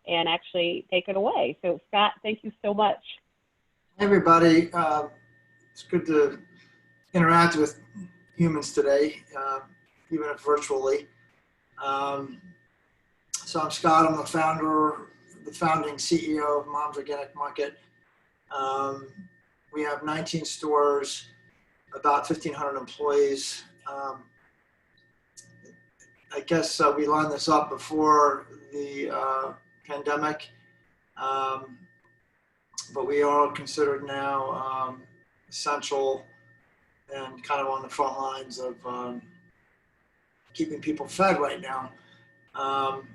and actually take it away. So, Scott, thank you so much. Hey everybody, it's good to interact with humans today, even if virtually. Um, so I'm Scott. I'm the founding CEO of Mom's Organic Market. Um, we have 19 stores, about 1,500 employees. I guess we lined this up before the pandemic, um, but we are considered now essential and kind of on the front lines of keeping people fed right now. Um,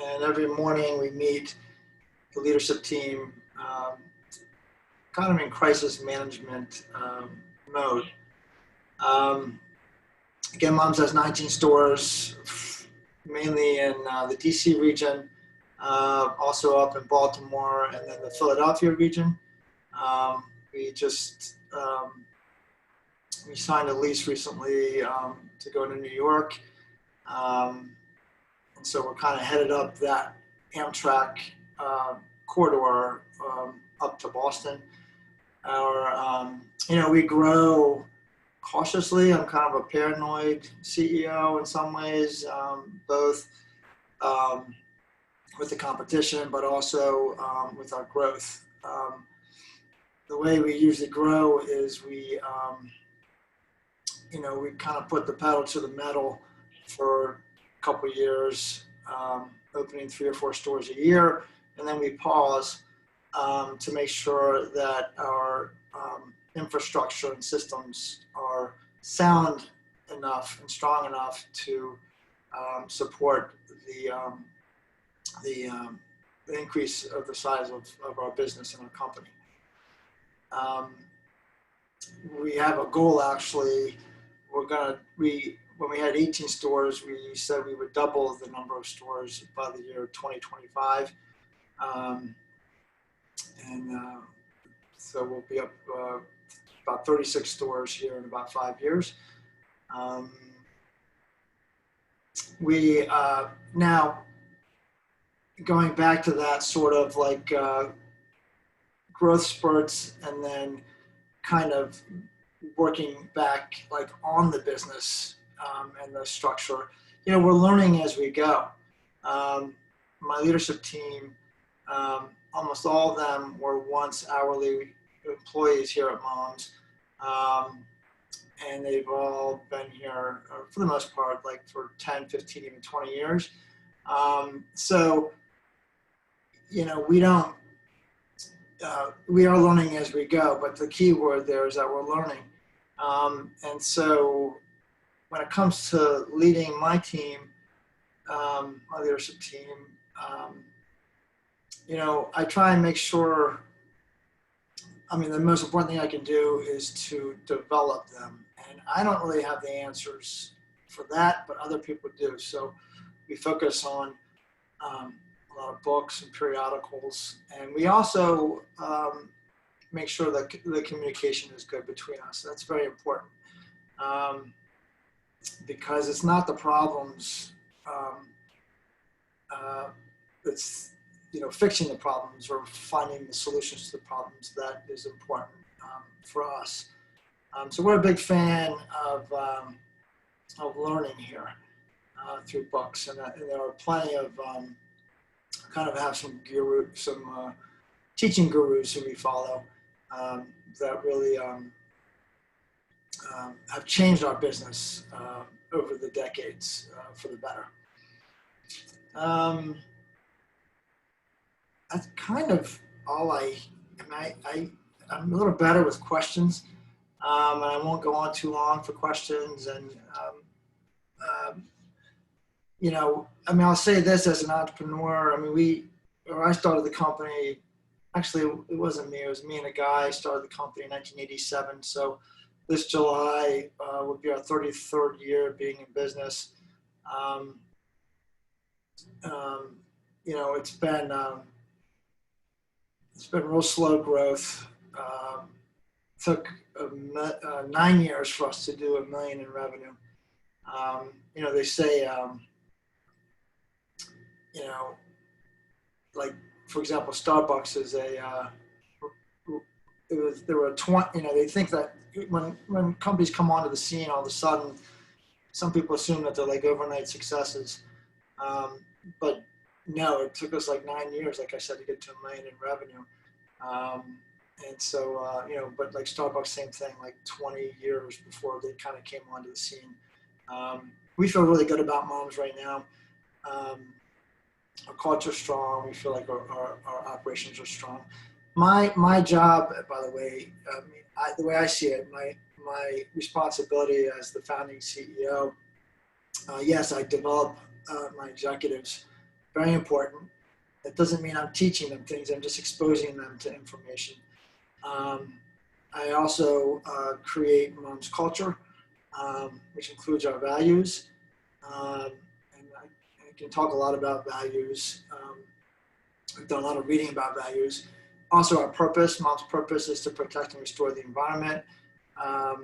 and every morning we meet the leadership team kind of in crisis management mode. Um, Again, Moms has 19 stores, mainly in the DC region, also up in Baltimore, and then the Philadelphia region. We just we signed a lease recently to go to New York. And so we're kind of headed up that Amtrak corridor up to Boston. We grow cautiously. I'm kind of a paranoid CEO in some ways, both with the competition, but also with our growth. The way we usually grow is we kind of put the pedal to the metal for a couple of years, opening 3 or 4 stores a year, and then we pause to make sure that our infrastructure and systems are sound enough and strong enough to support the increase of the size of our business and our company. We have a goal actually. When we had 18 stores, we said we would double the number of stores by the year 2025. So we'll be up about 36 stores here in about 5 years. We now going back to that sort of like growth spurts and then kind of working back like on the business and the structure. We're learning as we go. My leadership team, almost all of them were once hourly employees here at Mom's. And they've all been here for the most part, like for 10, 15, even 20 years. We are learning as we go, but the key word there is that we're learning. And so when it comes to leading my team, my leadership team, I try and make sure, the most important thing I can do is to develop them. And I don't really have the answers for that, but other people do. So we focus on a lot of books and periodicals. And we also make sure that the communication is good between us. That's very important because it's not the problems. It's fixing the problems or finding the solutions to the problems that is important for us. So we're a big fan of learning here through books, and there are plenty of kind of have some teaching gurus who we follow that really have changed our business over the decades for the better. That's kind of all I'm a little better with questions, and I won't go on too long for questions. And I'll say this as an entrepreneur. I started the company. Actually, it wasn't me. It was me and a guy started the company in 1987. So this July would be our 33rd year being in business. It's been real slow growth. Took 9 years for us to do $1 million in revenue. They say, like, for example, Starbucks is there were 20, they think that when companies come onto the scene, all of a sudden, some people assume that they're like overnight successes. Um, but no, it took us like 9 years, like I said, to get to $1 million in revenue. Um, and so, but like Starbucks, same thing, like 20 years before they kind of came onto the scene. We feel really good about Moms right now. Our culture's strong. We feel like our operations are strong. My job, by the way, the way I see it, my responsibility as the founding CEO, yes, I develop my executives, very important. That doesn't mean I'm teaching them things. I'm just exposing them to information. I also create Mom's culture, which includes our values. And I can talk a lot about values. I've done a lot of reading about values. Also, our purpose. Mom's purpose is to protect and restore the environment. I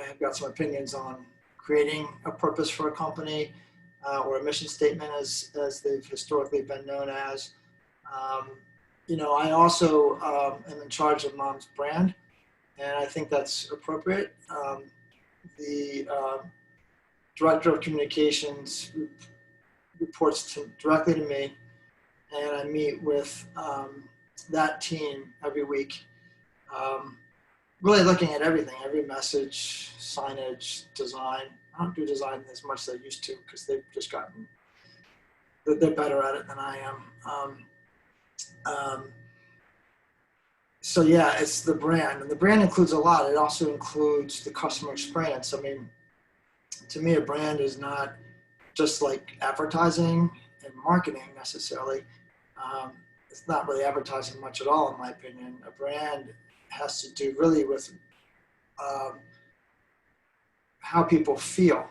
have got some opinions on creating a purpose for a company, or a mission statement, as they've historically been known as. I also am in charge of Mom's brand, and I think that's appropriate. The director of communications reports directly to me, and I meet with that team every week, really looking at everything, every message, signage, design. I don't do design as much as I used to because they've just gotten, they're better at it than I am. So yeah, it's the brand, and the brand includes a lot. It also includes the customer experience. I mean, to me, a brand is not just like advertising and marketing necessarily. It's not really advertising much at all, in my opinion. A brand has to do really with how people feel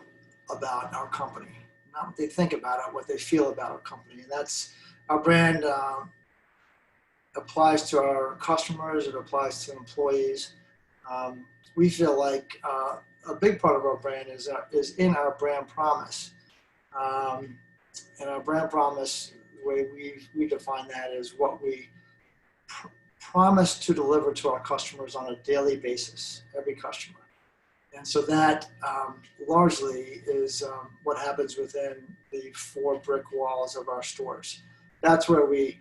about our company, not what they think about it, what they feel about our company. And that's our brand. Applies to our customers, it applies to employees. We feel like a big part of our brand is in our brand promise. And our brand promise, the way we define that, is what we promise to deliver to our customers on a daily basis, every customer. And so that largely is what happens within the 4 brick walls of our stores. That's where we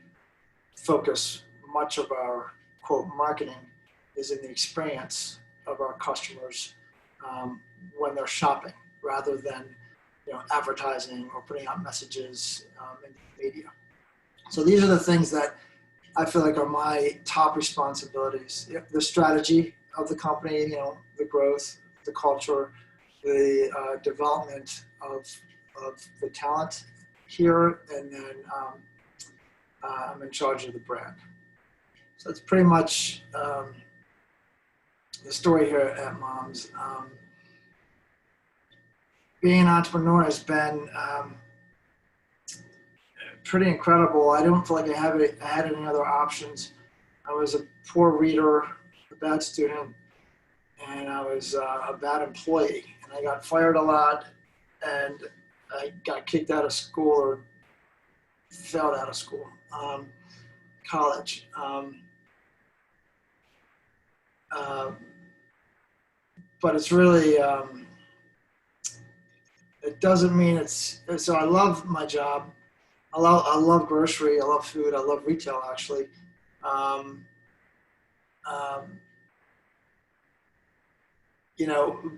focus much of our quote marketing, is in the experience of our customers when they're shopping, rather than advertising or putting out messages in the media. So these are the things that I feel like are my top responsibilities: the strategy of the company, the growth, the culture, the development of the talent here, and then I'm in charge of the brand. So that's pretty much the story here at Moms. Being an entrepreneur has been pretty incredible. I don't feel like I had any other options. I was a poor reader, a bad student, and I was a bad employee. And I got fired a lot, and I got kicked out of school, or failed out of school, college. But it's really, it doesn't mean so I love my job. I love grocery. I love food. I love retail, actually.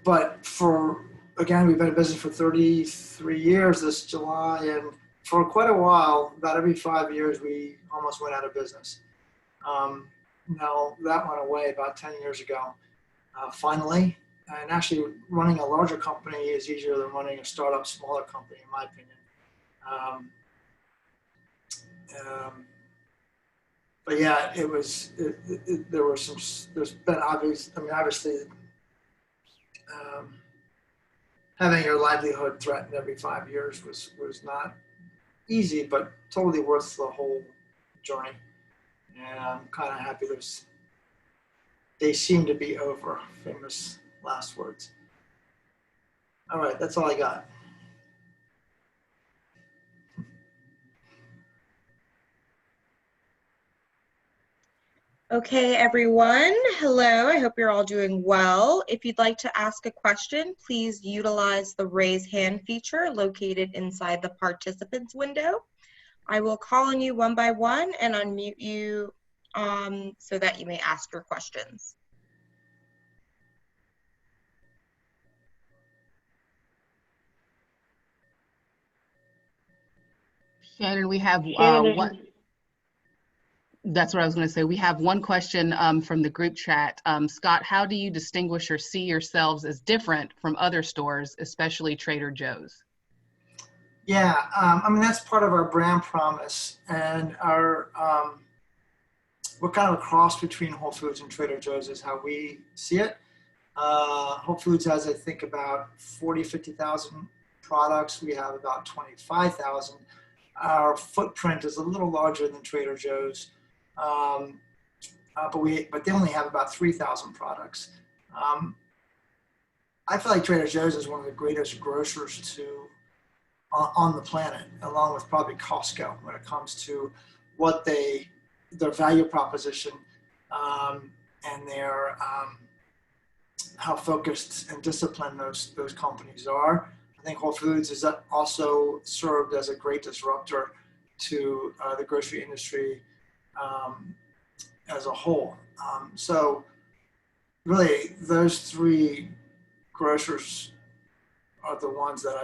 But again, we've been in business for 33 years this July, and for quite a while, about every 5 years, we almost went out of business. Now that went away about 10 years ago, finally. And actually, running a larger company is easier than running a startup, smaller company, in my opinion. But yeah, there's been obviously, having your livelihood threatened every 5 years was not easy, but totally worth the whole journey. And I'm kind of happy they seem to be over. Famous last words. All right, that's all I got. Okay, everyone. Hello. I hope you're all doing well. If you'd like to ask a question, please utilize the raise hand feature located inside the participants window. I will call on you one by one and unmute you so that you may ask your questions. Shannon, we have Shannon, that's what I was going to say. We have one question from the group chat. Scott, how do you distinguish or see yourselves as different from other stores, especially Trader Joe's? Yeah, I mean, that's part of our brand promise, and our we're kind of a cross between Whole Foods and Trader Joe's is how we see it. Whole Foods has, I think, about 50,000 products. We have about 25,000. Our footprint is a little larger than Trader Joe's, but they only have about 3,000 products. I feel like Trader Joe's is one of the greatest grocers on the planet, along with probably Costco when it comes to what their value proposition and their how focused and disciplined those companies are. I think Whole Foods is also served as a great disruptor to the grocery industry as a whole. So really, those three grocers are the ones that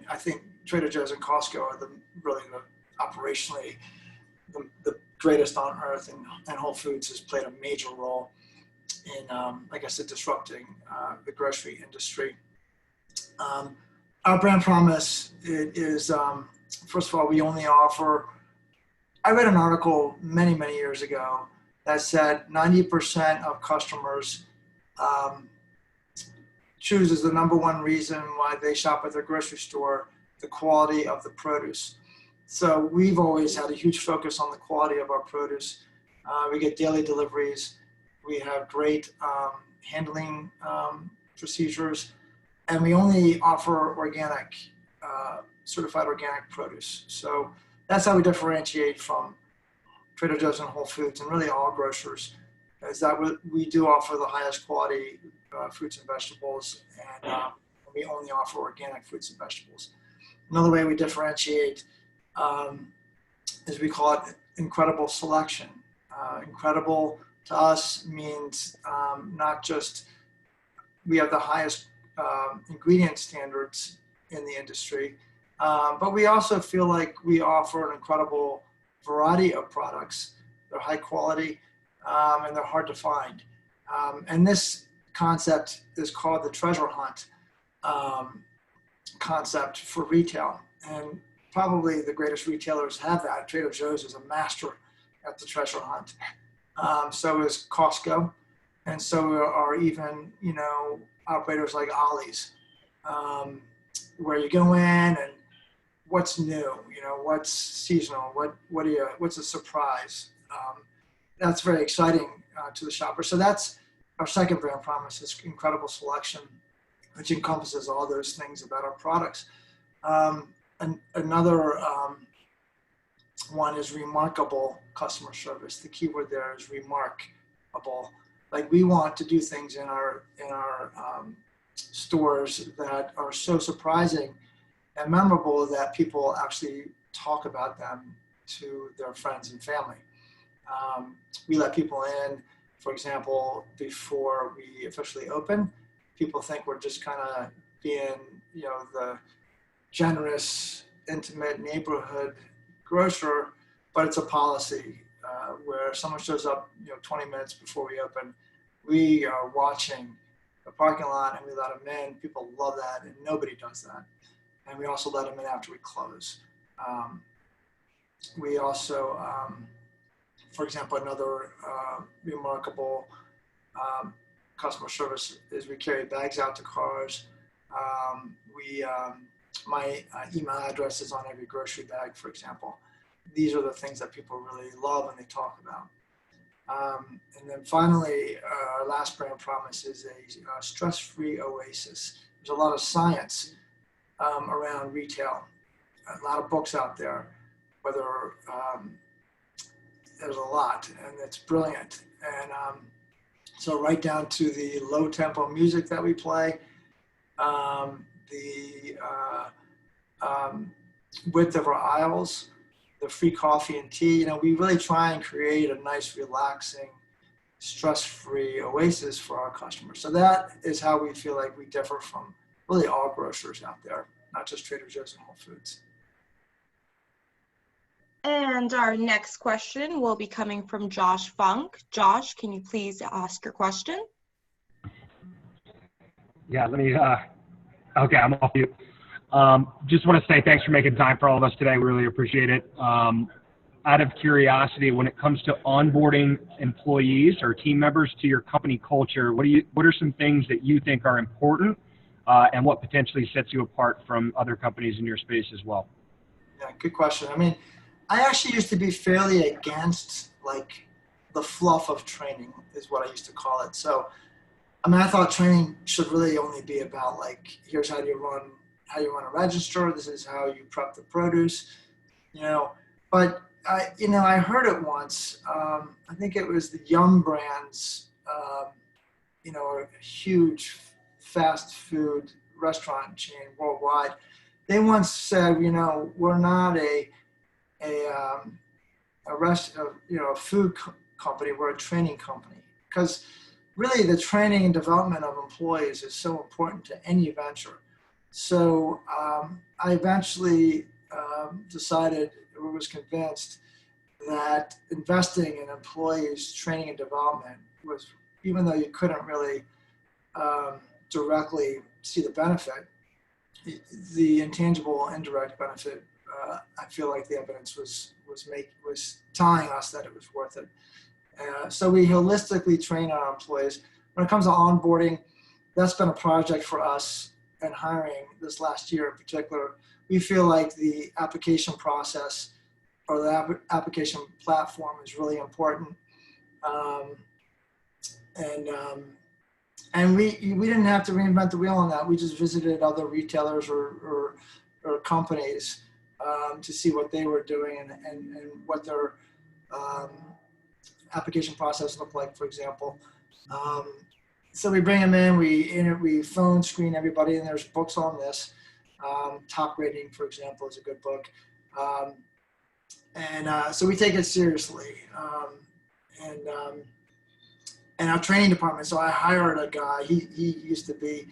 I think Trader Joe's and Costco are really operationally the greatest on earth, and Whole Foods has played a major role in, like I said, disrupting the grocery industry. Our brand promise is, first of all, we only offer, I read an article many, many years ago that said 90% of customers choose as the number one reason why they shop at their grocery store the quality of the produce. So we've always had a huge focus on the quality of our produce. We get daily deliveries. We have great handling procedures, and we only offer organic, certified organic produce. So that's how we differentiate from Trader Joe's and Whole Foods, and really all grocers, is that we do offer the highest quality fruits and vegetables, and we only offer organic fruits and vegetables. Another way we differentiate is we call it incredible selection. Incredible to us means not just we have the highest ingredient standards in the industry, but we also feel like we offer an incredible variety of products. They're high quality and they're hard to find. And this concept is called the treasure hunt concept for retail. And probably the greatest retailers have that. Trader Joe's is a master at the treasure hunt. So is Costco. And so are even, operators like Ollie's, where you go in and what's new, what's seasonal, what's a surprise. That's very exciting to the shopper. So that's our second brand promise, is incredible selection, which encompasses all those things about our products. And another one is remarkable customer service. The key word there is remarkable. Like, we want to do things in our stores that are so surprising and memorable that people actually talk about them to their friends and family. We let people in, for example, before we officially open. People think we're just kind of being, the generous, intimate neighborhood grocer, but it's a policy where someone shows up, 20 minutes before we open. We are watching the parking lot and we let them in. People love that, and nobody does that. And we also let them in after we close. We also, for example, another remarkable customer service is we carry bags out to cars. My email address is on every grocery bag, for example. These are the things that people really love and they talk about. And then finally, our last brand promise is a stress-free oasis. There's a lot of science around retail, a lot of books out there, whether there's a lot, and it's brilliant. And so right down to the low tempo music that we play, the width of our aisles, the free coffee and tea. We really try and create a nice, relaxing, stress-free oasis for our customers. So that is how we feel like we differ from really all grocers out there, not just Trader Joe's and Whole Foods. And our next question will be coming from Josh Funk. Josh, can you please ask your question? Yeah, okay, I'm off mute. Just want to say thanks for making time for all of us today. We really appreciate it. Out of curiosity, when it comes to onboarding employees or team members to your company culture, what are some things that you think are important, and what potentially sets you apart from other companies in your space as well? Yeah, good question. I mean, I actually used to be fairly against like the fluff of training is what I used to call it. So, I mean, I thought training should really only be about like, here's how you run a register. This is how you prep the produce, but I heard it once. I think it was the Yum Brands, a huge fast food restaurant chain worldwide. They once said, we're not a food company, we're a training company. Because really the training and development of employees is so important to any venture. So I eventually decided, or was convinced, that investing in employees' training and development was, even though you couldn't really directly see the benefit, the intangible indirect benefit, I feel like the evidence was telling us that it was worth it. So we holistically train our employees. When it comes to onboarding, that's been a project for us, and hiring this last year in particular. We feel like the application process or the application platform is really important. And we didn't have to reinvent the wheel on that. We just visited other retailers or companies to see what they were doing and what their application process looked like, for example. So we bring them in, we phone screen everybody, and there's books on this. Top Rating, for example, is a good book. So we take it seriously. And our training department, so I hired a guy, he used to be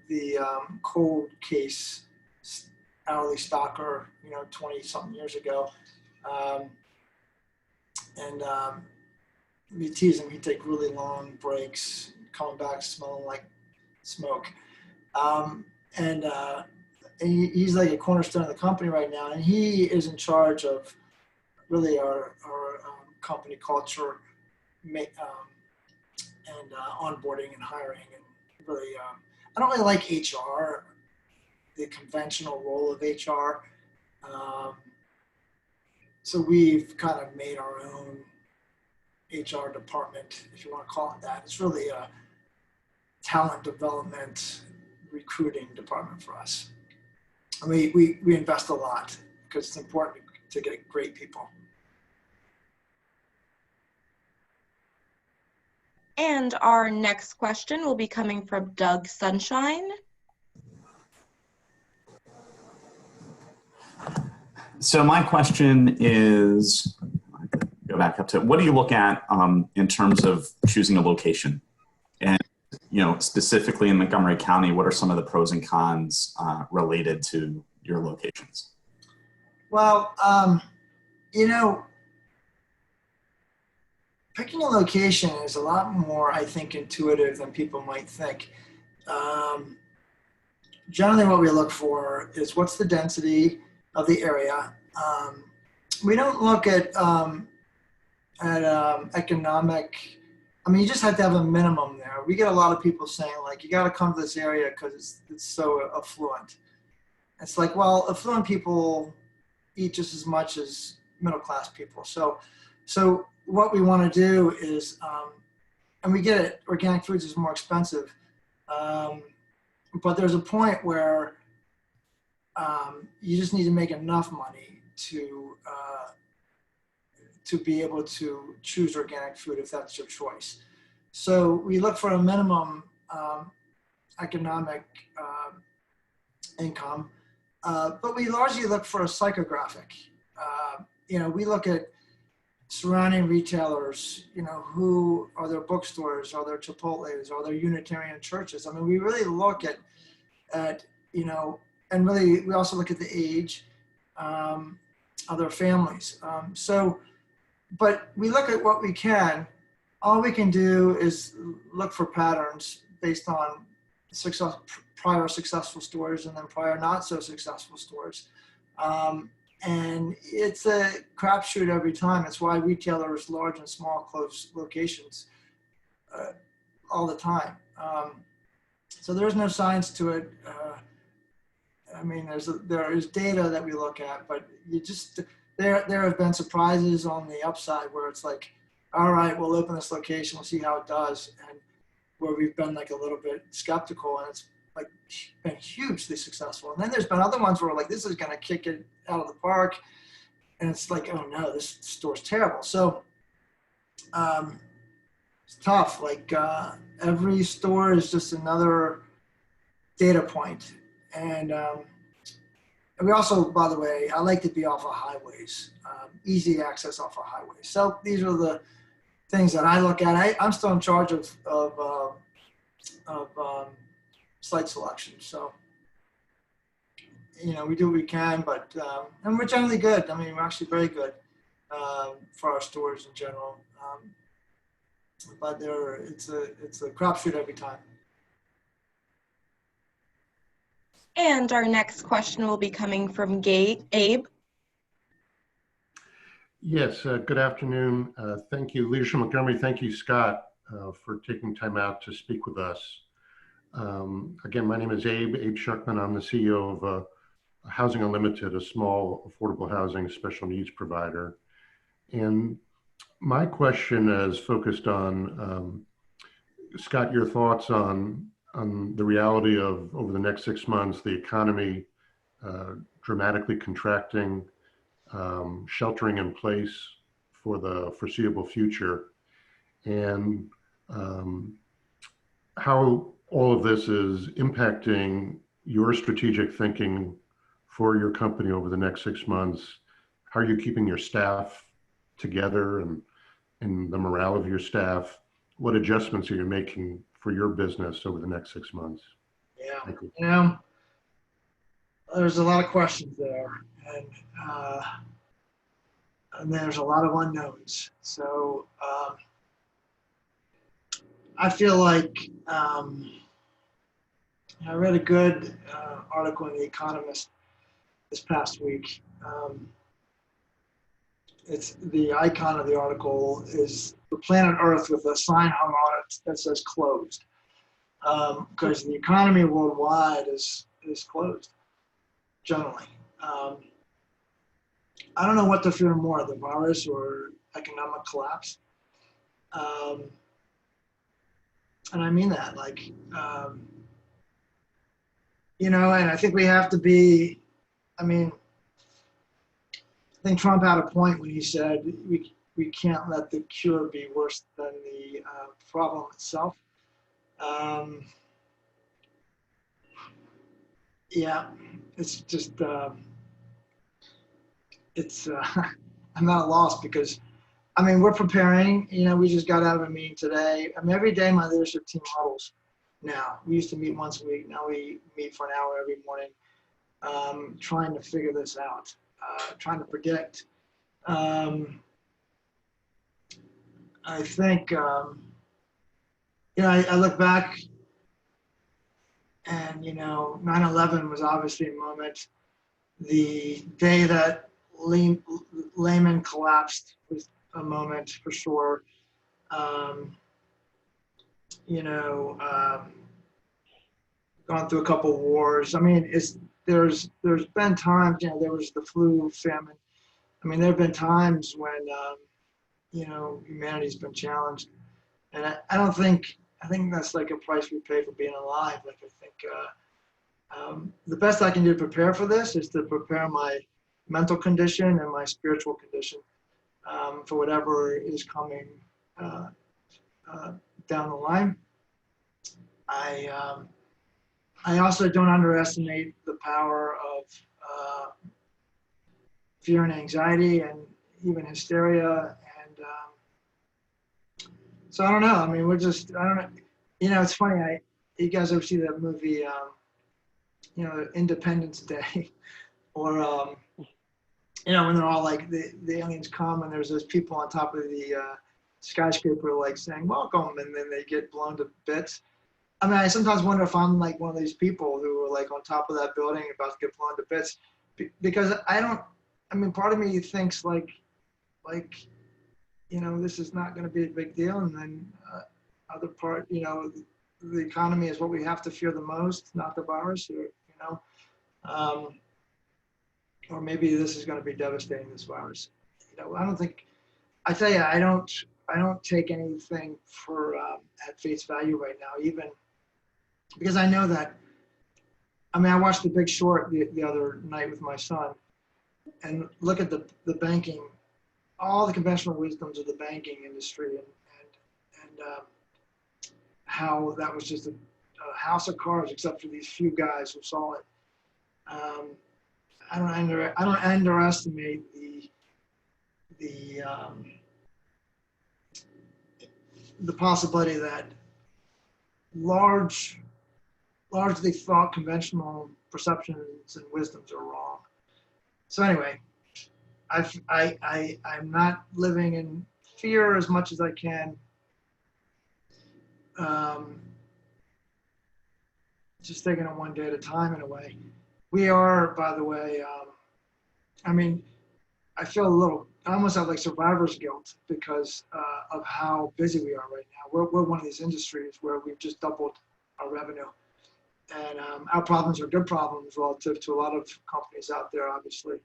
the cold case hourly stalker, 20 something years ago. We tease him, he'd take really long breaks, coming back smelling like smoke. He's like a cornerstone of the company right now, and he is in charge of really our company culture, and onboarding and hiring, and really, I don't really like HR, the conventional role of HR. So we've kind of made our own HR department, if you want to call it that. It's really a talent development, recruiting department for us. I mean, we invest a lot because it's important to get great people. And our next question will be coming from Doug Sunshine. So my question is, go back up to, what do you look at in terms of choosing a location? And, specifically in Montgomery County, what are some of the pros and cons related to your locations? Well, picking a location is a lot more, I think, intuitive than people might think. Generally, what we look for is what's the density of the area. We don't look at economic. I mean, you just have to have a minimum there. We get a lot of people saying, like, you got to come to this area because it's so affluent. It's like, well, affluent people eat just as much as middle-class people. So what we want to do is, and we get it, organic foods is more expensive, but there's a point where you just need to make enough money to to be able to choose organic food if that's your choice. So we look for a minimum economic income, but we largely look for a psychographic. We look at surrounding retailers, who are their bookstores, are there Chipotle's, are there Unitarian churches? I mean, we really look at and really we also look at the age of their families. But we look at what we can. All we can do is look for patterns based on prior successful stores and then prior not so successful stores. And it's a crapshoot every time. It's why retailers, large and small, close locations all the time. So there's no science to it. I mean, there is data that we look at, but there have been surprises on the upside where it's like, all right, we'll open this location, we'll see how it does, and where we've been like a little bit skeptical, and it's like been hugely successful. And then there's been other ones where we're like, this is going to kick it out of the park, and it's like, oh no, this store's terrible. So it's tough. Like every store is just another data point. And we also, by the way, I like to be off of highways, easy access off of highways. So these are the things that I look at. I'm still in charge of site selection. So, we do what we can, but, and we're generally good. I mean, we're actually very good for our stores in general. But it's a crapshoot every time. And our next question will be coming from Abe. Yes, good afternoon. Thank you, Leadership Montgomery. Thank you, Scott, for taking time out to speak with us. Again, my name is Abe Shuckman. I'm the CEO of Housing Unlimited, a small affordable housing special needs provider. And my question is focused on, Scott, your thoughts on the reality of, over the next 6 months, the economy dramatically contracting, sheltering in place for the foreseeable future, and how all of this is impacting your strategic thinking for your company over the next 6 months. How are you keeping your staff together and the morale of your staff? What adjustments are you making for your business over the next 6 months? Yeah, Thank you. There's a lot of questions there, and there's a lot of unknowns. So I feel like I read a good article in The Economist this past week. It's the icon of the article is the planet Earth with a sign hung on it that says closed, because the economy worldwide is closed generally. I don't know what to fear more, the virus or economic collapse. And I mean that, like, and I think we have to be, I think Trump had a point when he said we can't let the cure be worse than the problem itself. Yeah, it's just, I'm not lost because, we're preparing, we just got out of a meeting today. Every day my leadership team huddles now. We used to meet once a week. Now we meet for an hour every morning, trying to figure this out, trying to predict. I think, I look back and, 9/11 was obviously a moment. The day that Lehman collapsed was a moment for sure. Gone through a couple of wars. There's been times, there was the flu, famine. There have been times when, humanity's been challenged. And I think that's like a price we pay for being alive. Like, I think the best I can do to prepare for this is to prepare my mental condition and my spiritual condition for whatever is coming down the line. I also don't underestimate the power of fear and anxiety and even hysteria. And so I don't know. I mean, I don't know. You know, it's funny. You guys ever see that movie, you know, Independence Day? Or, you know, when they're all like, the aliens come and there's those people on top of the skyscraper like saying, welcome, and then they get blown to bits. I mean, I sometimes wonder if I'm like one of these people who are like on top of that building about to get blown to bits, because I mean, part of me thinks like, you know, this is not going to be a big deal. And then other part, you know, the economy is what we have to fear the most, not the virus, or, you know, or maybe this is going to be devastating, this virus. You know, I tell you, I don't take anything for at face value right now, even because I know that. I mean, I watched The Big Short the other night with my son, and look at the banking, all the conventional wisdoms of the banking industry, and how that was just a house of cards, except for these few guys who saw it. I don't underestimate the possibility that largely thought conventional perceptions and wisdoms are wrong. So anyway, I'm not living in fear as much as I can. Just taking it one day at a time in a way. We are, by the way, I mean, I almost have like survivor's guilt because of how busy we are right now. We're one of these industries where we've just doubled our revenue. And our problems are good problems relative to a lot of companies out there, obviously.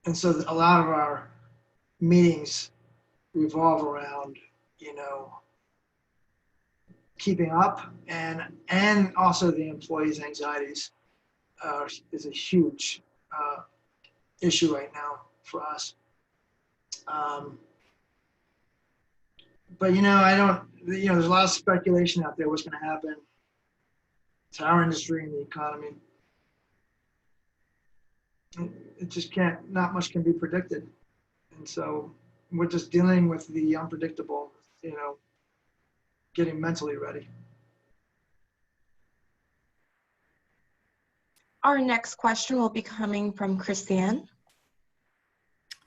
And so a lot of our meetings revolve around, you know, keeping up, and also the employees' anxieties is a huge issue right now for us. But you know, there's a lot of speculation out there what's going to happen to our industry and the economy. It just not much can be predicted. And so we're just dealing with the unpredictable, you know, getting mentally ready. Our next question will be coming from Christiane.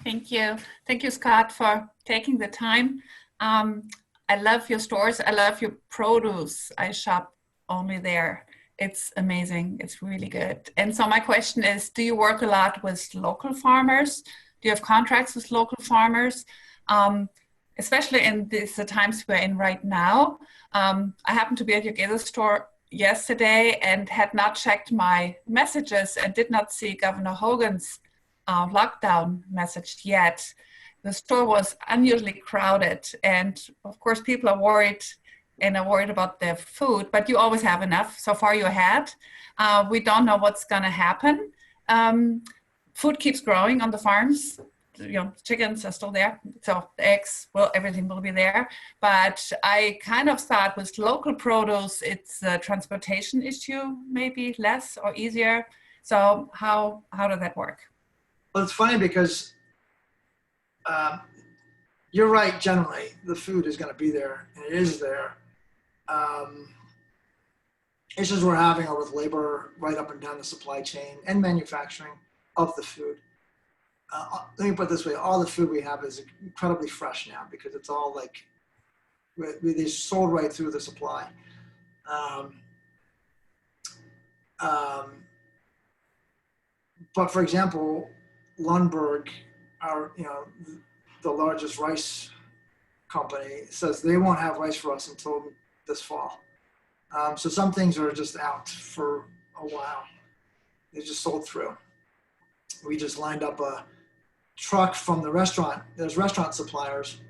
Thank you. Thank you, Scott, for taking the time. I love your stores. I love your produce. I shop only there. It's amazing. It's really good. And so my question is, do you work a lot with local farmers? Do you have contracts with local farmers? Especially in the times we're in right now. I happened to be at your Gator store yesterday and had not checked my messages and did not see Governor Hogan's lockdown message yet. The store was unusually crowded, and of course people are worried about their food, but you always have enough. So far you had. We don't know what's going to happen. Food keeps growing on the farms. You know, chickens are still there, so the eggs, well, everything will be there. But I kind of thought with local produce, it's a transportation issue, maybe less or easier. So how did that work? Well, it's funny because you're right. Generally, the food is going to be there, and it is there. Issues we're having are with labor right up and down the supply chain and manufacturing of the food. Let me put it this way: all the food we have is incredibly fresh now because it's all like they sold right through the supply. But for example, Lundberg, the largest rice company, says they won't have rice for us until this fall. So some things are just out for a while. They just sold through. We just lined up a truck from the restaurant. There's restaurant suppliers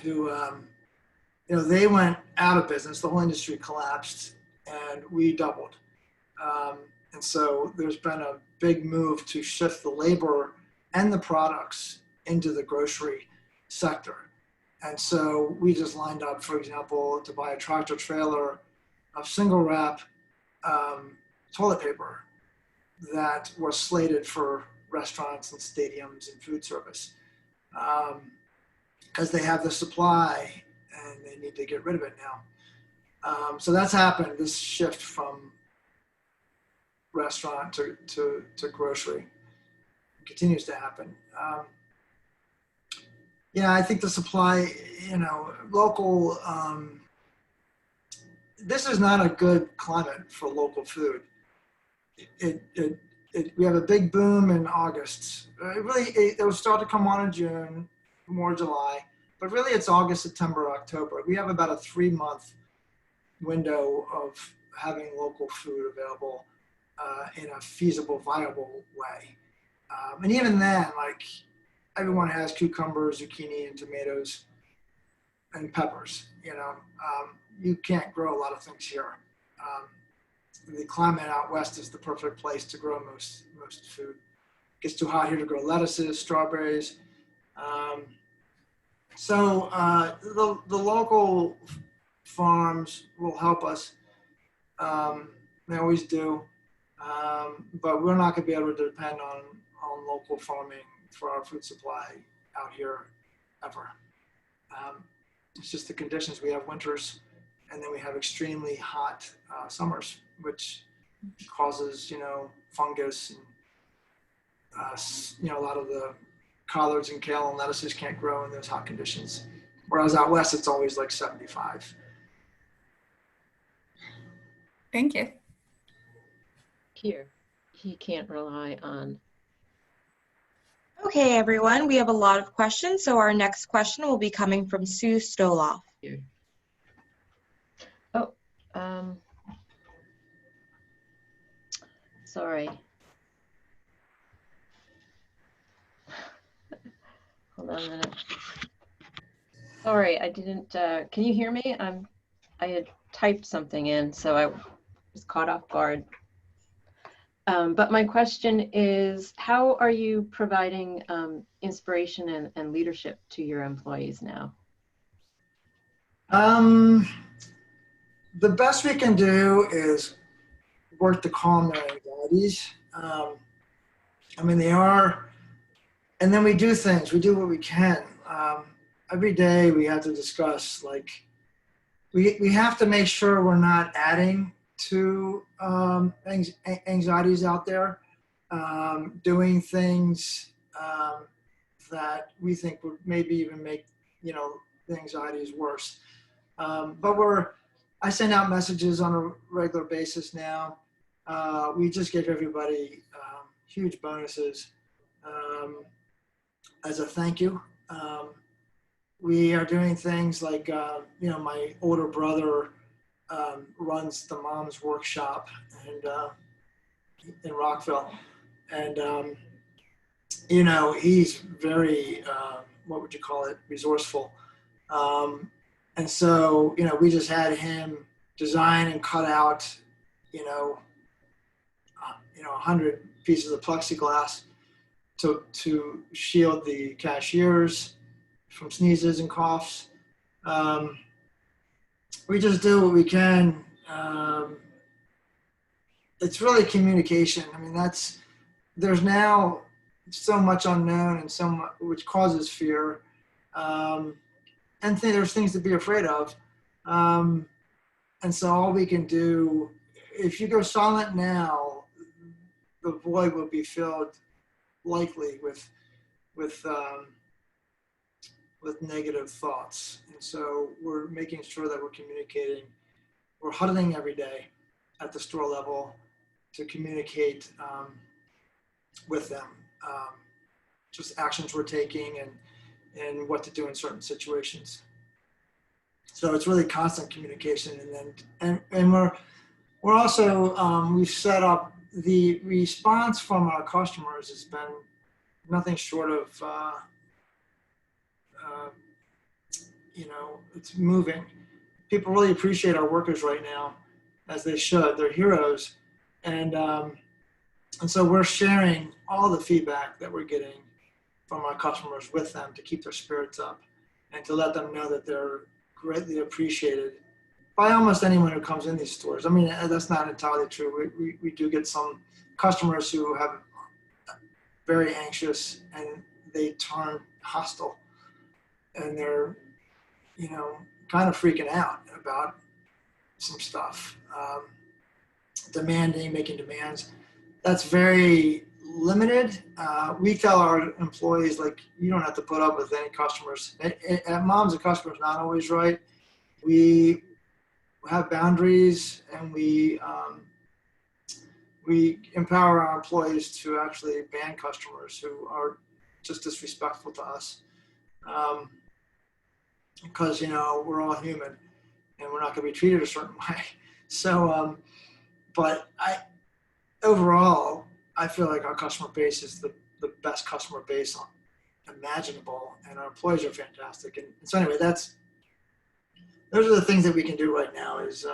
who, they went out of business. The whole industry collapsed, and we doubled. And And so there's been a big move to shift the labor and the products into the grocery sector. And so we just lined up, for example, to buy a tractor trailer of single wrap toilet paper that was slated for restaurants and stadiums and food service, because they have the supply and they need to get rid of it now. So that's happened, this shift from restaurant to grocery. It continues to happen. Yeah, I think the supply, local, this is not a good climate for local food. We have a big boom in August. It will start to come on in June, more July, but really it's August, September, October. We have about a 3-month window of having local food available in a feasible, viable way. And even then, like, everyone has cucumbers, zucchini, and tomatoes and peppers. You can't grow a lot of things here. The climate out west is the perfect place to grow most food. It gets too hot here to grow lettuces, strawberries. So the local farms will help us. They always do. But we're not going to be able to depend on local farming for our food supply out here ever. It's just the conditions. We have winters, and then we have extremely hot summers, which causes, fungus and, a lot of the collards and kale and lettuces can't grow in those hot conditions. Whereas out west, it's always like 75. Thank you. Here, he can't rely on. Okay, everyone, we have a lot of questions. So our next question will be coming from Sue Stoloff. Here. Oh, sorry. Hold on a minute. Sorry, I didn't, can you hear me? I had typed something in, so I was caught off guard. But my question is, how are you providing inspiration and leadership to your employees now? The best we can do is work to calm their anxieties. They are, and then we do things, we do what we can. Every day we have to discuss, like, we have to make sure we're not adding to anxieties out there, doing things that we think would maybe even make the anxieties worse. But I send out messages on a regular basis now. We just give everybody huge bonuses as a thank you. We are doing things like my older brother runs the mom's workshop and in Rockville, and he's very what would you call it, resourceful, and so we just had him design and cut out 100 pieces of plexiglass to shield the cashiers from sneezes and coughs. We just do what we can. It's really communication. There's now so much unknown and so much which causes fear, and there's things to be afraid of. And so all we can do, if you go silent now, the void will be filled likely with negative thoughts. And so we're making sure that we're communicating. We're huddling every day at the store level to communicate with them, just actions we're taking and what to do in certain situations. So it's really constant communication. And we're also, we've set up, the response from our customers has been nothing short of, it's moving. People really appreciate our workers right now, as they should. They're heroes. And And so we're sharing all the feedback that we're getting from our customers with them to keep their spirits up and to let them know that they're greatly appreciated by almost anyone who comes in these stores. I mean, that's not entirely true. We do get some customers who have very anxious and they turn hostile and they're, you know, kind of freaking out about some stuff, making demands. That's very limited. We tell our employees, like, you don't have to put up with any customers. At Moms, the customer's not always right. We have boundaries, and we empower our employees to actually ban customers who are just disrespectful to us. Because, you know, we're all human and we're not going to be treated a certain way. So, but overall, I feel like our customer base is the best customer base imaginable, and our employees are fantastic. And so anyway, those are the things that we can do right now is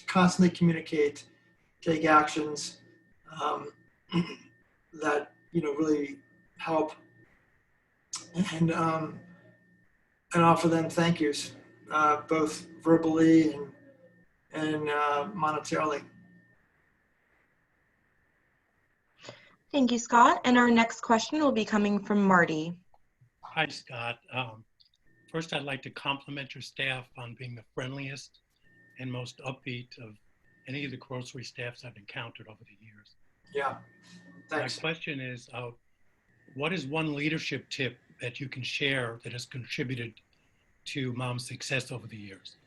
constantly communicate, take actions that, you know, really help, and offer them thank yous, both verbally and monetarily. Thank you, Scott. And our next question will be coming from Marty. Hi, Scott. First, I'd like to compliment your staff on being the friendliest and most upbeat of any of the grocery staffs I've encountered over the years. Yeah, thanks. My question is, what is one leadership tip that you can share that has contributed to Mom's success over the years?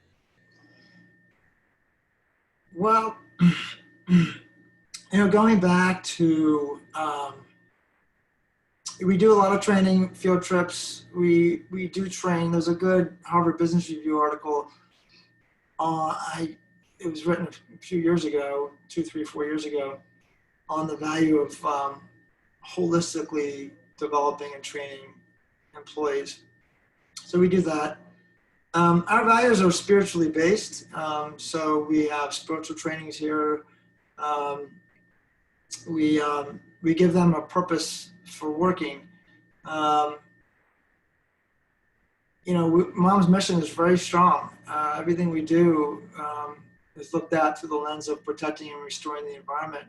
Well, you know, going back to, we do a lot of training, field trips. We do train. There's a good Harvard Business Review article. It was written a few years ago, 2, 3, 4 years ago, on the value of holistically developing and training employees. So we do that. Our values are spiritually based. So we have spiritual trainings here. We give them a purpose for working. You know, Mom's mission is very strong. Everything we do is looked at through the lens of protecting and restoring the environment.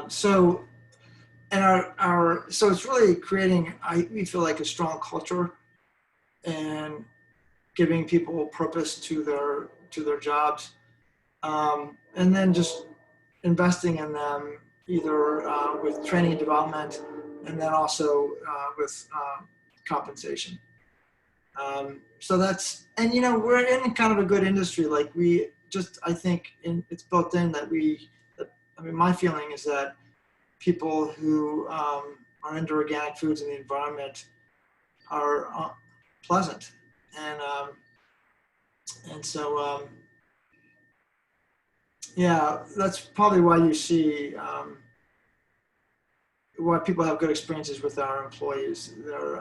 So it's really creating, we feel like, a strong culture and giving people purpose to their jobs, and then just investing in them either with training and development, and then also with compensation. So that's, and you know, we're in kind of a good industry. Like I think it's built in that I mean, my feeling is that people who are into organic foods and the environment are pleasant, and so yeah, that's probably why you see why people have good experiences with our employees. They're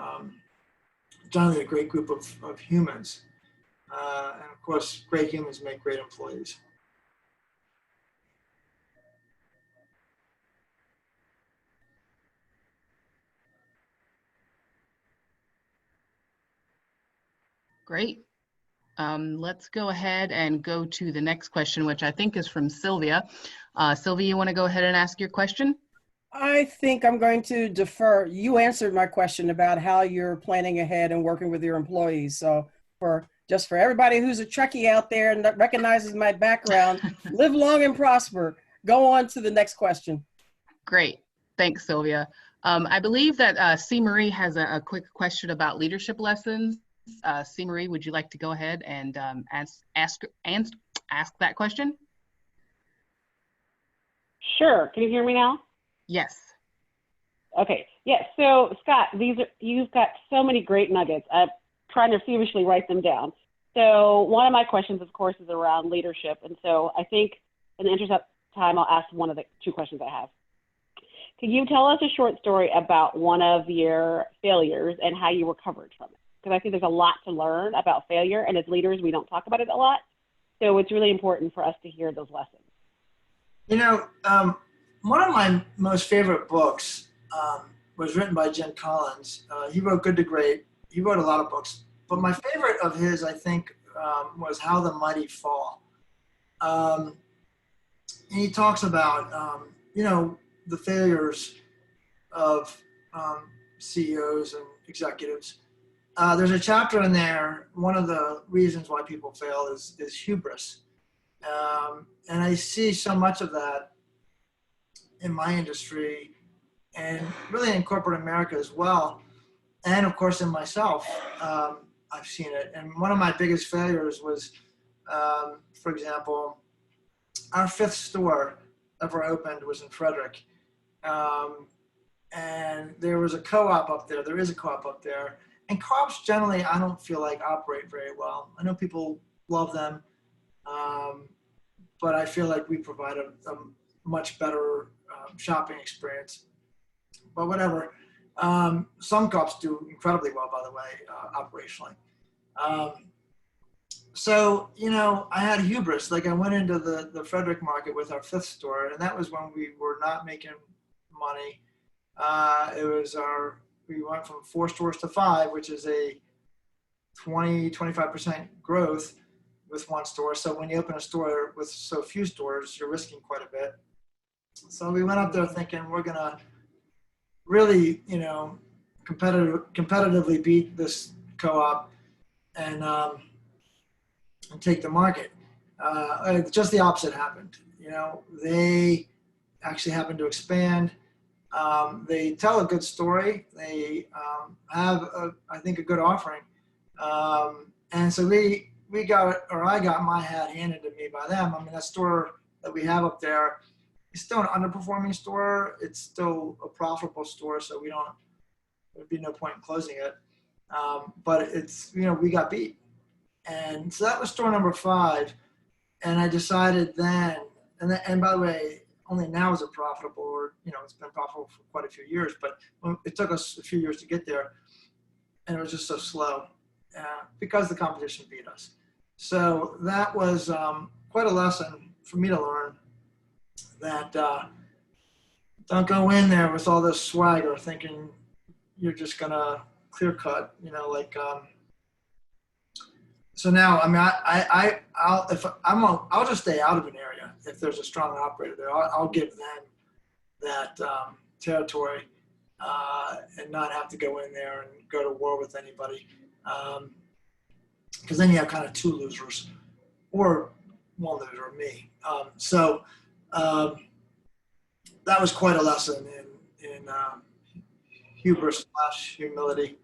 generally a great group of humans, and of course, great humans make great employees. Great. Let's go ahead and go to the next question, which I think is from Sylvia. Sylvia, you want to go ahead and ask your question? I think I'm going to defer. You answered my question about how you're planning ahead and working with your employees. So for everybody who's a Trekkie out there and that recognizes my background, live long and prosper. Go on to the next question. Great. Thanks, Sylvia. I believe that C. Marie has a quick question about leadership lessons. C. Marie, would you like to go ahead and ask that question? Sure. Can you hear me now? Yes. Okay. Yeah. So Scott, you've got so many great nuggets. I'm trying to feverishly write them down. So one of my questions, of course, is around leadership. And so I think in the interest of time, I'll ask one of the 2 questions I have. Can you tell us a short story about one of your failures and how you recovered from it? Because I think there's a lot to learn about failure, and as leaders, we don't talk about it a lot. So it's really important for us to hear those lessons. You know, one of my most favorite books was written by Jim Collins. He wrote Good to Great. He wrote a lot of books, but my favorite of his, I think, was How the Mighty Fall. And he talks about, you know, the failures of CEOs and executives. There's a chapter in there. One of the reasons why people fail is hubris. And I see so much of that in my industry and really in corporate America as well. And of course in myself, I've seen it. And one of my biggest failures was, for example, our 5th store ever opened was in Frederick. And there was a co-op up there. There is a co-op up there. And co-ops generally, I don't feel like operate very well. I know people love them, but I feel like we provide a much better shopping experience. But whatever. Some co-ops do incredibly well, by the way, operationally. So, you know, I had hubris. Like I went into the Frederick market with our 5th store, and that was when we were not making money. We went from 4 stores to 5, which is a 25% growth with 1 store. So when you open a store with so few stores, you're risking quite a bit. So we went up there thinking we're going to really, you know, competitively beat this co-op and take the market. Just the opposite happened. You know, they actually happened to expand. They tell a good story. They have, I think, a good offering. And so I got my hat handed to me by them. I mean, that store that we have up there is still an underperforming store. It's still a profitable store, so there'd be no point in closing it. But it's, you know, we got beat. And so that was store number 5. And I decided then, and by the way, only now is it profitable, or, you know, it's been profitable for quite a few years, but it took us a few years to get there, and it was just so slow because the competition beat us. So that was quite a lesson for me to learn, that don't go in there with all this swagger thinking you're just gonna clear cut, you know, like. So now, I mean, I'll just stay out of an area if there's a strong operator there. I'll give them that territory and not have to go in there and go to war with anybody. Because then you have kind of 2 losers, or 1 loser, me. So that was quite a lesson in hubris / humility.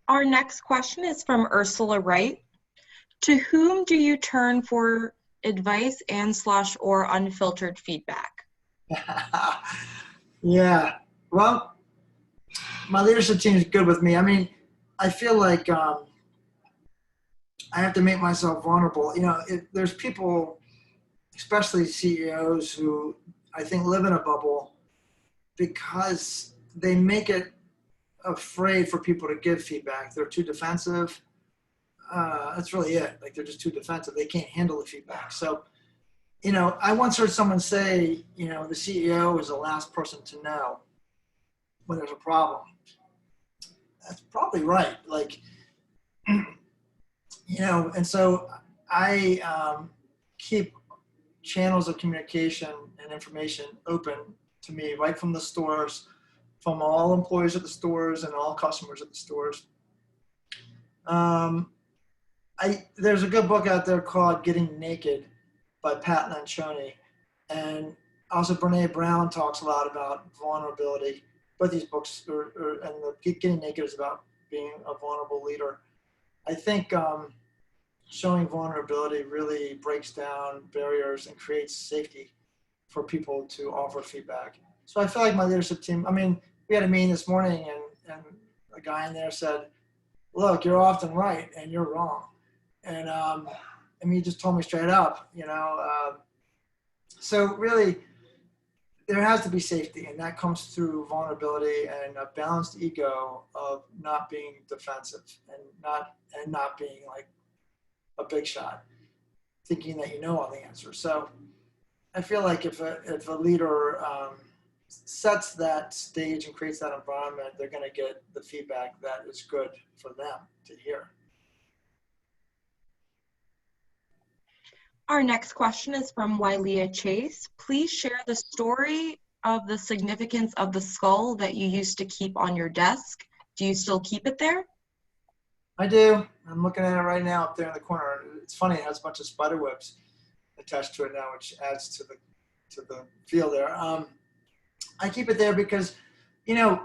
Our next question is from Ursula Wright. To whom do you turn for advice and/or unfiltered feedback? Yeah, well, my leadership team is good with me. I mean, I feel like I have to make myself vulnerable. You know, there's people, especially CEOs, who I think live in a bubble because they make it afraid for people to give feedback. They're too defensive. That's really it. Like, they're just too defensive. They can't handle the feedback. So, you know, I once heard someone say, you know, the CEO is the last person to know when there's a problem. That's probably right. Like, you know, and so I keep channels of communication and information open to me right from the stores, from all employees at the stores and all customers at the stores. There's a good book out there called Getting Naked by Pat Lencioni. And also Brene Brown talks a lot about vulnerability. Both these books, and Getting Naked is about being a vulnerable leader. I think showing vulnerability really breaks down barriers and creates safety for people to offer feedback. So I feel like my leadership team, I mean, we had a meeting this morning and a guy in there said, look, you're often right and you're wrong. And I mean, he just told me straight up, you know. So really, there has to be safety, and that comes through vulnerability and a balanced ego of not being defensive and not being like a big shot, thinking that you know all the answers. So I feel like if a leader sets that stage and creates that environment, they're going to get the feedback that is good for them to hear. Our next question is from Wylea Chase. Please share the story of the significance of the skull that you used to keep on your desk. Do you still keep it there? I do. I'm looking at it right now up there in the corner. It's funny, it has a bunch of spider webs attached to it now, which adds to the feel there. I keep it there because, you know,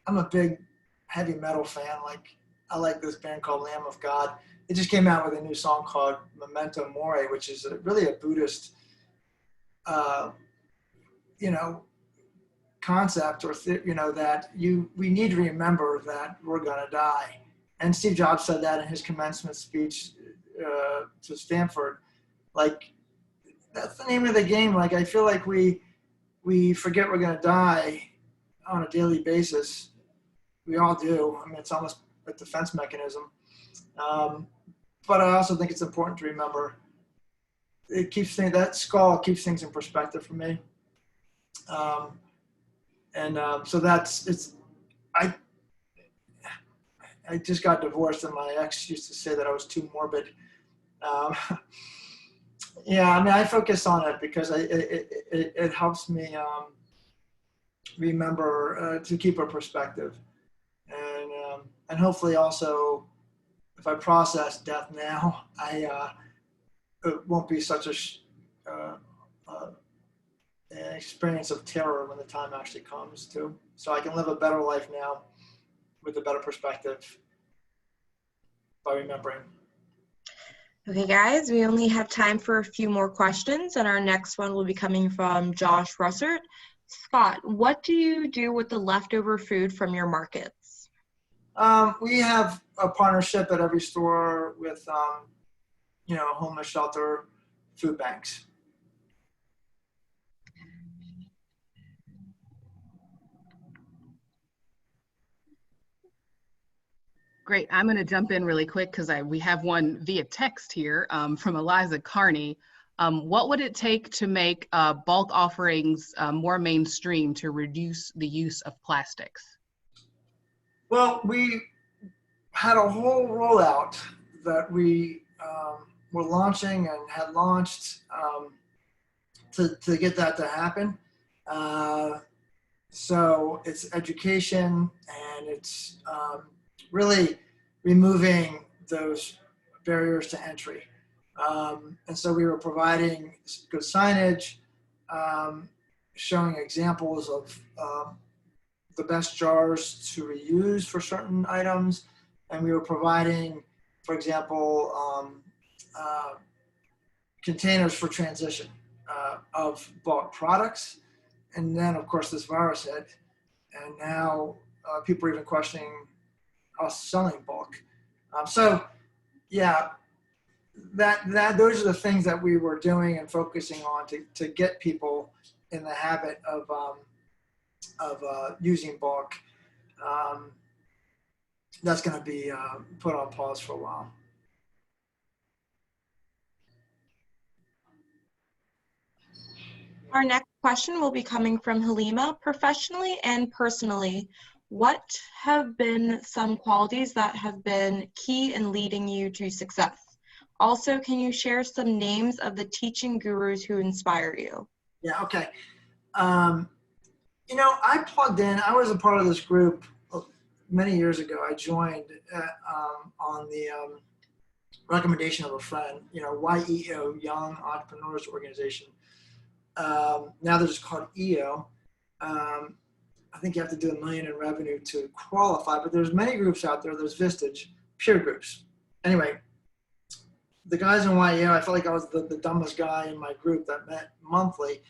I'm a big heavy metal fan. Like, I like this band called Lamb of God. It just came out with a new song called Memento Mori, which is really a Buddhist, you know, concept, or you know, that we need to remember that we're gonna die. And Steve Jobs said that in his commencement speech to Stanford. Like, that's the name of the game. Like, I feel like we forget we're gonna die on a daily basis. We all do. I mean, it's almost a defense mechanism. But I also think it's important to remember. It keeps things, that skull keeps things in perspective for me. So I just got divorced, and my ex used to say that I was too morbid. Yeah, I mean, I focus on it because it helps me remember to keep a perspective, and hopefully also, if I process death now, it won't be such an experience of terror when the time actually comes too. So I can live a better life now with a better perspective by remembering. Okay, guys, we only have time for a few more questions, and our next one will be coming from Josh Russert. Scott, what do you do with the leftover food from your markets? We have a partnership at every store with, you know, homeless shelter, food banks. Great. I'm going to jump in really quick because we have one via text here from Eliza Carney. What would it take to make bulk offerings more mainstream to reduce the use of plastics? Well, we had a whole rollout that we were launching and had launched to get that to happen. So it's education, and it's really removing those barriers to entry. And so we were providing good signage, showing examples of the best jars to reuse for certain items. And we were providing, for example, containers for transition of bulk products. And then, of course, this virus hit, and now people are even questioning us selling bulk. So, yeah, those are the things that we were doing and focusing on to get people in the habit of using bulk. That's going to be put on pause for a while. Our next question will be coming from Halima. Professionally and personally, what have been some qualities that have been key in leading you to success? Also, can you share some names of the teaching gurus who inspire you? Yeah, okay. You know, I plugged in. I was a part of this group many years ago. I joined on the recommendation of a friend, you know, YEO, Young Entrepreneurs Organization. Now they're just called EO. I think you have to do $1 million in revenue to qualify, but there's many groups out there. There's Vistage, peer groups. Anyway, the guys in YEO, I felt like I was the dumbest guy in my group that met monthly.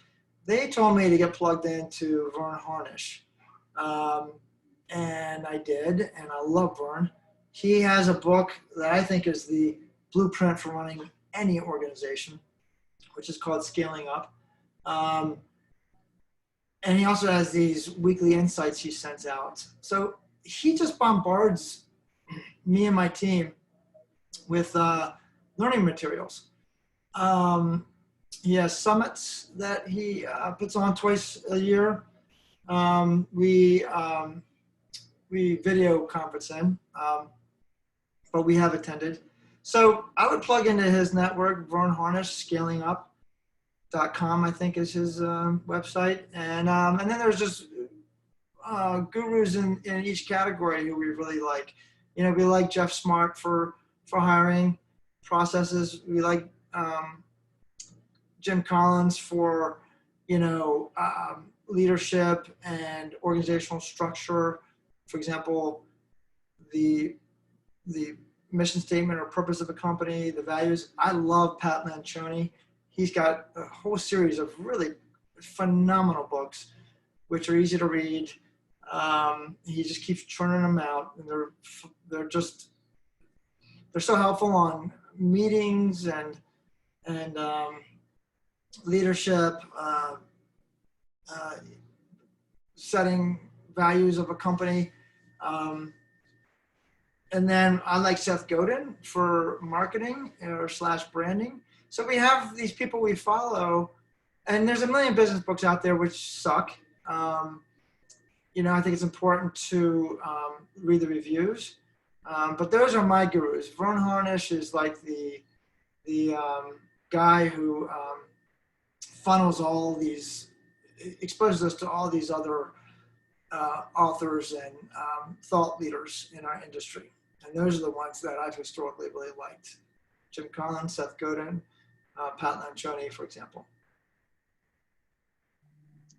They told me to get plugged into Vern Harnish. And I did, and I love Vern. He has a book that I think is the blueprint for running any organization, which is called Scaling Up. and he also has these weekly insights he sends out. So he just bombards me and my team with learning materials. He has summits that he puts on twice a year. We video conference in, but we have attended. So I would plug into his network, Vern Harnish, scalingup.com, I think is his website. And then there's just gurus in each category who we really like. You know, we like Jeff Smart for hiring processes. We like Jim Collins for, leadership and organizational structure. For example, the mission statement or purpose of a company, the values. I love Pat Lancioni. He's got a whole series of really phenomenal books, which are easy to read. He just keeps churning them out, and they're so helpful on meetings and leadership, setting values of a company. And then I like Seth Godin for marketing or / branding. So we have these people we follow, and there's a million business books out there which suck. I think it's important to read the reviews. But those are my gurus. Vern Harnish is like the guy who funnels all these, exposes us to all these other authors and thought leaders in our industry. And those are the ones that I've historically really liked. Jim Collins, Seth Godin, Pat Lancioni, for example.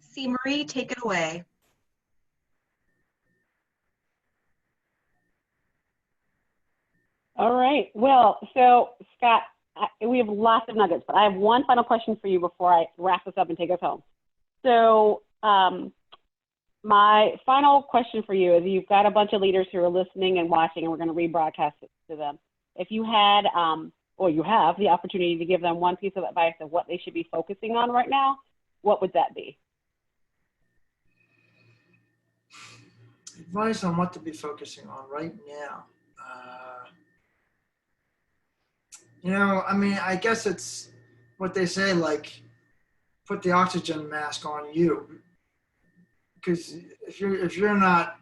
C. Marie, take it away. All right. Well, so Scott, we have lots of nuggets, but I have one final question for you before I wrap this up and take us home. So my final question for you is, you've got a bunch of leaders who are listening and watching, and we're going to rebroadcast it to them. If you had, or you have the opportunity to give them one piece of advice of what they should be focusing on right now, what would that be? Advice on what to be focusing on right now. I guess it's what they say, like, put the oxygen mask on you. Because if you're not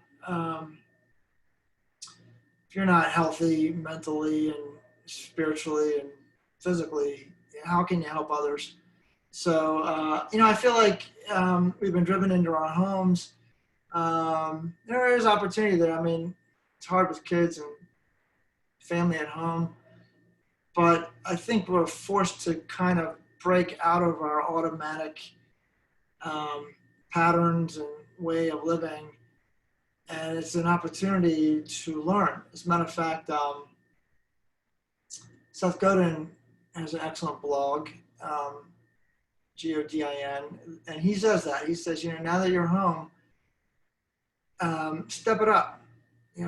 healthy mentally and spiritually and physically, how can you help others? So I feel like we've been driven into our homes. There is opportunity there. I mean, it's hard with kids and family at home, but I think we're forced to kind of break out of our automatic patterns and way of living, and it's an opportunity to learn. As a matter of fact, Seth Godin has an excellent blog, Godin, and he says that. He says, now that you're home, step it up.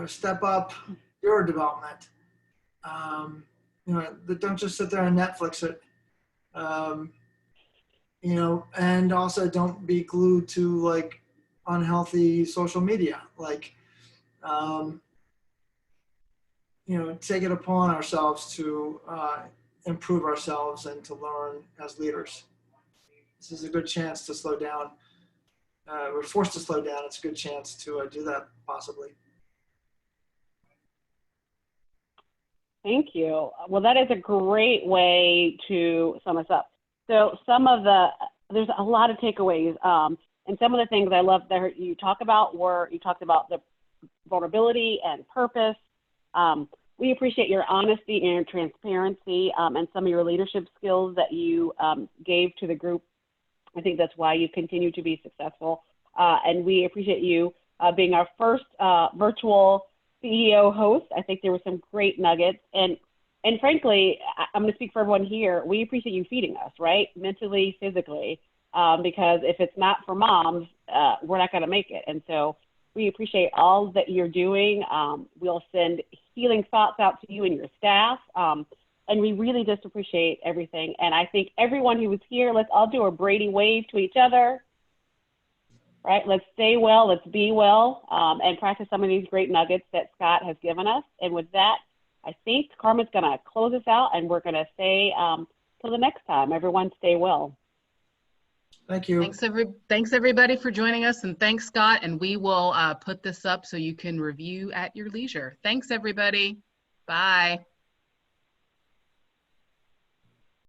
Step up your development. Don't just sit there and Netflix it. And also don't be glued to like unhealthy social media. Like, take it upon ourselves to improve ourselves and to learn as leaders. This is a good chance to slow down. We're forced to slow down. It's a good chance to do that, possibly. Thank you. Well, that is a great way to sum us up. So there's a lot of takeaways. And some of the things I love that you talked about the vulnerability and purpose. We appreciate your honesty and your transparency and some of your leadership skills that you gave to the group. I think that's why you continue to be successful. And we appreciate you being our first virtual CEO host. I think there were some great nuggets. And frankly, I'm going to speak for everyone here. We appreciate you feeding us, right? Mentally, physically, because if it's not for moms, we're not going to make it. And so we appreciate all that you're doing. We'll send healing thoughts out to you and your staff. And we really just appreciate everything. And I think everyone who was here, let's all do a Brady wave to each other. right? Let's stay well, let's be well, and practice some of these great nuggets that Scott has given us. And with that, I think Carmen's going to close us out, and we're going to say till the next time, everyone stay well. Thank you. Thanks everybody for joining us, and thanks Scott, and we will put this up so you can review at your leisure. Thanks everybody. Bye.